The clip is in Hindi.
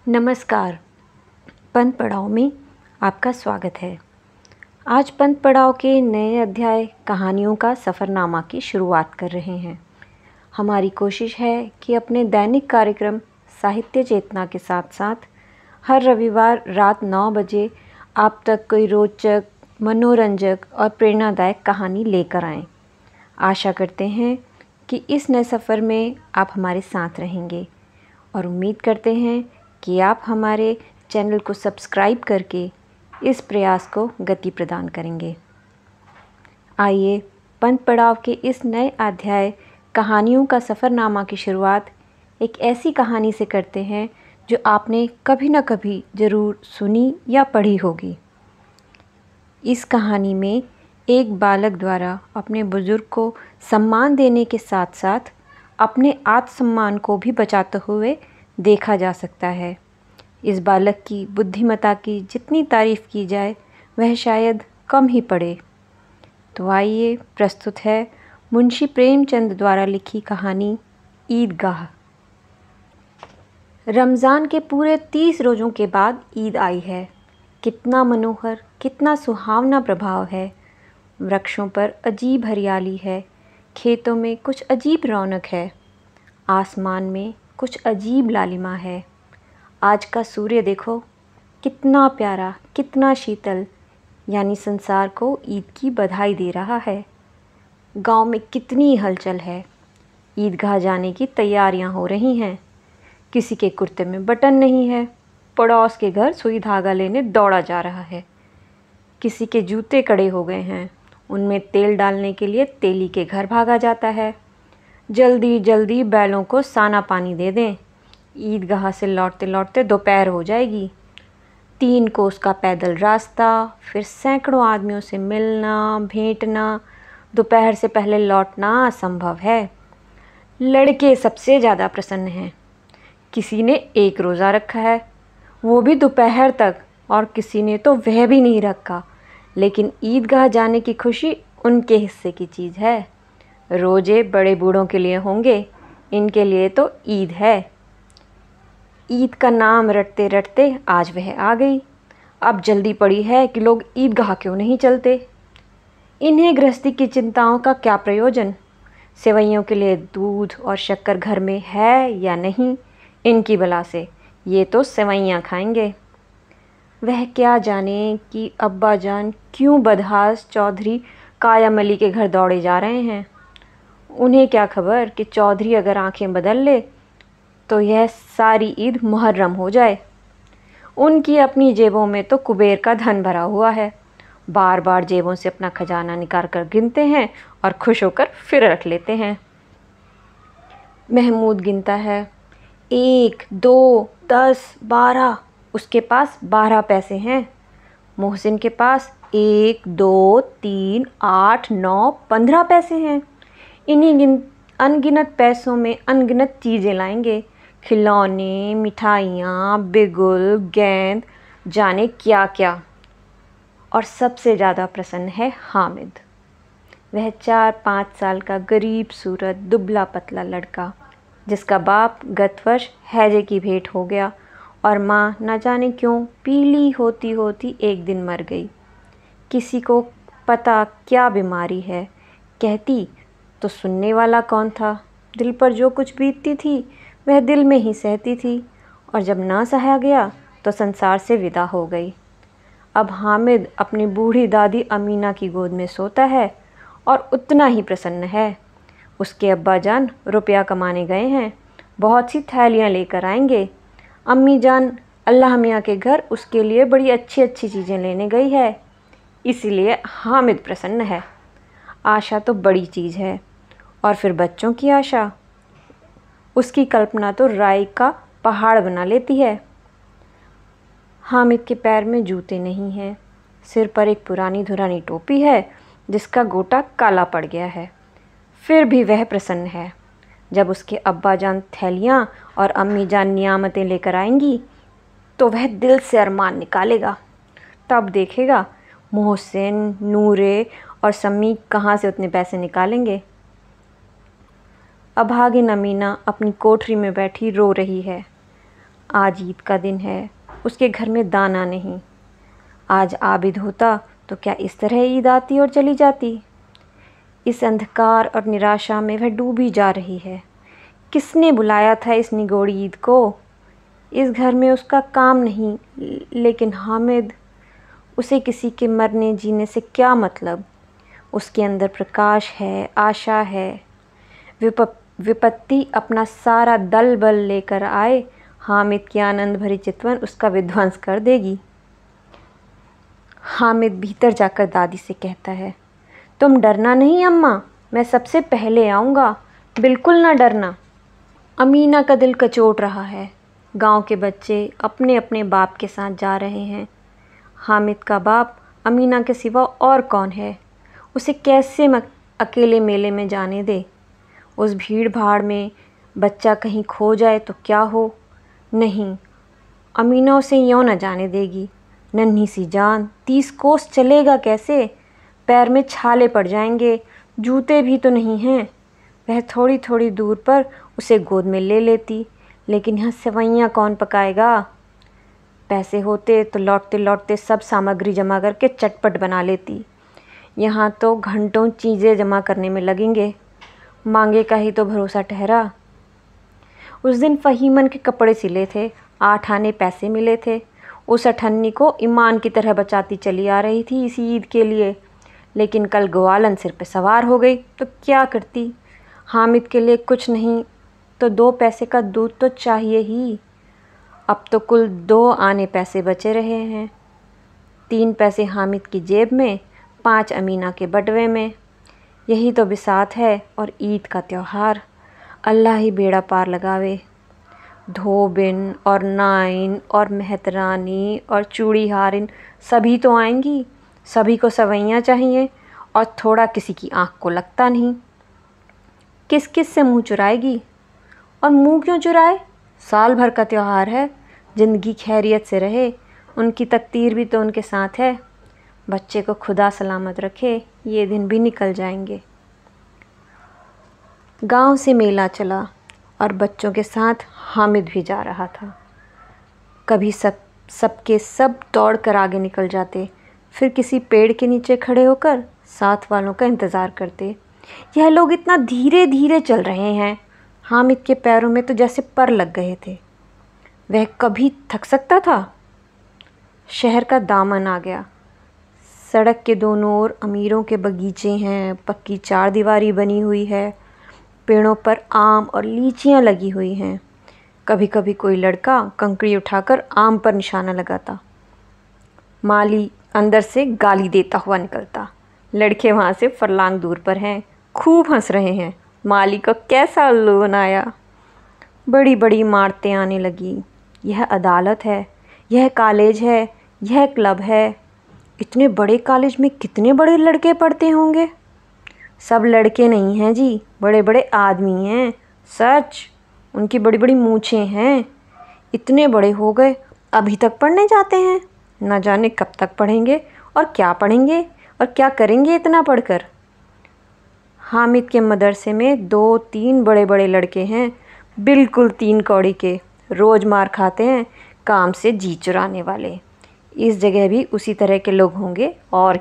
नमस्कार। पंत पड़ाव में आपका स्वागत है। आज पंत पड़ाव के नए अध्याय कहानियों का सफ़रनामा की शुरुआत कर रहे हैं। हमारी कोशिश है कि अपने दैनिक कार्यक्रम साहित्य चेतना के साथ साथ हर रविवार रात 9 बजे आप तक कोई रोचक, मनोरंजक और प्रेरणादायक कहानी लेकर आएं। आशा करते हैं कि इस नए सफ़र में आप हमारे साथ रहेंगे और उम्मीद करते हैं कि आप हमारे चैनल को सब्सक्राइब करके इस प्रयास को गति प्रदान करेंगे। आइए पंत पड़ाव के इस नए अध्याय कहानियों का सफ़रनामा की शुरुआत एक ऐसी कहानी से करते हैं जो आपने कभी न कभी ज़रूर सुनी या पढ़ी होगी। इस कहानी में एक बालक द्वारा अपने बुजुर्ग को सम्मान देने के साथ साथ अपने आत्मसम्मान को भी बचाते हुए देखा जा सकता है। इस बालक की बुद्धिमत्ता की जितनी तारीफ़ की जाए वह शायद कम ही पड़े। तो आइए प्रस्तुत है मुंशी प्रेमचंद द्वारा लिखी कहानी ईदगाह। रमज़ान के पूरे 30 रोज़ों के बाद ईद आई है। कितना मनोहर, कितना सुहावना प्रभाव है। वृक्षों पर अजीब हरियाली है, खेतों में कुछ अजीब रौनक है, आसमान में कुछ अजीब लालिमा है। आज का सूर्य देखो, कितना प्यारा, कितना शीतल, यानी संसार को ईद की बधाई दे रहा है। गांव में कितनी हलचल है। ईदगाह जाने की तैयारियां हो रही हैं। किसी के कुर्ते में बटन नहीं है, पड़ोस के घर सुई धागा लेने दौड़ा जा रहा है। किसी के जूते कड़े हो गए हैं, उनमें तेल डालने के लिए तेली के घर भागा जाता है। जल्दी जल्दी बैलों को साना पानी दे दें, ईदगाह से लौटते लौटते दोपहर हो जाएगी। 3 कोस का पैदल रास्ता, फिर सैकड़ों आदमियों से मिलना भेंटना, दोपहर से पहले लौटना असंभव है। लड़के सबसे ज़्यादा प्रसन्न हैं। किसी ने 1 रोज़ा रखा है, वो भी दोपहर तक, और किसी ने तो वह भी नहीं रखा। लेकिन ईदगाह जाने की खुशी उनके हिस्से की चीज़ है। रोजे बड़े बूढ़ों के लिए होंगे, इनके लिए तो ईद है। ईद का नाम रटते रटते आज वह आ गई। अब जल्दी पड़ी है कि लोग ईदगाह क्यों नहीं चलते। इन्हें गृहस्थी की चिंताओं का क्या प्रयोजन। सेवैयों के लिए दूध और शक्कर घर में है या नहीं, इनकी बला से ये तो सेवैयाँ खाएंगे। वह क्या जाने कि अब्बा जान क्यों बदहास चौधरी कायम अली के घर दौड़े जा रहे हैं। उन्हें क्या खबर कि चौधरी अगर आंखें बदल ले तो यह सारी ईद मुहर्रम हो जाए। उनकी अपनी जेबों में तो कुबेर का धन भरा हुआ है। बार बार जेबों से अपना खजाना निकाल कर गिनते हैं और खुश होकर फिर रख लेते हैं। महमूद गिनता है, 1, 2, 10, 12। उसके पास 12 पैसे हैं। मोहसिन के पास 1, 2, 3, 8, 9, 15 पैसे हैं। इन्हीं अनगिनत पैसों में अनगिनत चीज़ें लाएंगे। खिलौने, मिठाइयाँ, बिगुल, गेंद, जाने क्या क्या। और सबसे ज़्यादा प्रसन्न है हामिद। वह 4-5 साल का गरीब सूरत दुबला पतला लड़का, जिसका बाप गत वर्ष हैजे की भेंट हो गया और माँ न जाने क्यों पीली होती होती एक दिन मर गई। किसी को पता क्या बीमारी है, कहती तो सुनने वाला कौन था। दिल पर जो कुछ बीतती थी वह दिल में ही सहती थी, और जब ना सहा गया तो संसार से विदा हो गई। अब हामिद अपनी बूढ़ी दादी अमीना की गोद में सोता है और उतना ही प्रसन्न है। उसके अब्बा जान रुपया कमाने गए हैं, बहुत सी थैलियाँ लेकर आएंगे। अम्मी जान अल्लाह मियाँ के घर उसके लिए बड़ी अच्छी अच्छी चीज़ें लेने गई है, इसीलिए हामिद प्रसन्न है। आशा तो बड़ी चीज़ है, और फिर बच्चों की आशा, उसकी कल्पना तो राई का पहाड़ बना लेती है। हामिद के पैर में जूते नहीं हैं, सिर पर एक पुरानी धुरानी टोपी है जिसका गोटा काला पड़ गया है। फिर भी वह प्रसन्न है। जब उसके अब्बा जान थैलियाँ और अम्मी जान नियामतें लेकर आएंगी तो वह दिल से अरमान निकालेगा। तब देखेगा मोहसिन, नूरे और सम्मी कहाँ से उतने पैसे निकालेंगे। अभागिन अमीना अपनी कोठरी में बैठी रो रही है। आज ईद का दिन है, उसके घर में दाना नहीं। आज आबिद होता तो क्या इस तरह ईद आती और चली जाती। इस अंधकार और निराशा में वह डूबी जा रही है। किसने बुलाया था इस निगोड़ी ईद को। इस घर में उसका काम नहीं, लेकिन हामिद, उसे किसी के मरने जीने से क्या मतलब। उसके अंदर प्रकाश है, आशा है। विपत्ति अपना सारा दल बल लेकर आए, हामिद की आनंद भरी चितवन उसका विध्वंस कर देगी। हामिद भीतर जाकर दादी से कहता है, तुम डरना नहीं अम्मा, मैं सबसे पहले आऊँगा, बिल्कुल ना डरना। अमीना का दिल कचोट रहा है। गांव के बच्चे अपने अपने बाप के साथ जा रहे हैं। हामिद का बाप अमीना के सिवा और कौन है। उसे कैसे अकेले मेले में जाने दे। उस भीड़ भाड़ में बच्चा कहीं खो जाए तो क्या हो। नहीं, अमीना उसे यूँ न जाने देगी। नन्ही सी जान, 30 कोस चलेगा कैसे। पैर में छाले पड़ जाएंगे, जूते भी तो नहीं हैं। वह थोड़ी थोड़ी दूर पर उसे गोद में ले लेती, लेकिन यहाँ सेवइयाँ कौन पकाएगा। पैसे होते तो लौटते लौटते सब सामग्री जमा करके चटपट बना लेती। यहाँ तो घंटों चीज़ें जमा करने में लगेंगे। मांगे का ही तो भरोसा ठहरा। उस दिन फ़हीमन के कपड़े सिले थे, 8 आने पैसे मिले थे। उस अठन्नी को ईमान की तरह बचाती चली आ रही थी इसी ईद के लिए, लेकिन कल ग्वालन सिर पे सवार हो गई तो क्या करती। हामिद के लिए कुछ नहीं तो 2 पैसे का दूध तो चाहिए ही। अब तो कुल 2 आने पैसे बचे रहे हैं। 3 पैसे हामिद की जेब में, 5 अमीना के बटवे में। यही तो बिसात है और ईद का त्यौहार। अल्लाह ही बेड़ा पार लगावे। धोबिन और नाइन और मेहतरानी और चूड़ी हारिन सभी तो आएंगी। सभी को सवैयाँ चाहिए और थोड़ा किसी की आँख को लगता नहीं। किस किस से मुँह चुराएगी। और मुँह क्यों चुराए, साल भर का त्यौहार है। ज़िंदगी खैरियत से रहे, उनकी तकदीर भी तो उनके साथ है। बच्चे को खुदा सलामत रखे, ये दिन भी निकल जाएंगे। गांव से मेला चला और बच्चों के साथ हामिद भी जा रहा था। कभी सबके सब दौड़ कर आगे निकल जाते, फिर किसी पेड़ के नीचे खड़े होकर साथ वालों का इंतज़ार करते। यह लोग इतना धीरे धीरे चल रहे हैं। हामिद के पैरों में तो जैसे पर लग गए थे। वह कभी थक सकता था। शहर का दामन आ गया। सड़क के दोनों ओर अमीरों के बगीचे हैं, पक्की 4 दीवारी बनी हुई है। पेड़ों पर आम और लीचियाँ लगी हुई हैं। कभी कभी कोई लड़का कंकड़ी उठाकर आम पर निशाना लगाता। माली अंदर से गाली देता हुआ निकलता। लड़के वहाँ से फरलांग दूर पर हैं, खूब हंस रहे हैं। माली को कैसा उल्लू बनाया। बड़ी बड़ी इमारतें आने लगी। यह अदालत है, यह कॉलेज है, यह क्लब है। इतने बड़े कॉलेज में कितने बड़े लड़के पढ़ते होंगे। सब लड़के नहीं हैं जी, बड़े बड़े आदमी हैं। सच, उनकी बड़ी बड़ी मूछें हैं। इतने बड़े हो गए, अभी तक पढ़ने जाते हैं। न जाने कब तक पढ़ेंगे और क्या पढ़ेंगे और क्या करेंगे इतना पढ़कर। हामिद के मदरसे में 2-3 बड़े बड़े लड़के हैं, बिल्कुल 3 कौड़ी के। रोज़ मार खाते हैं, काम से जी चुराने वाले। इस जगह भी उसी तरह के लोग होंगे और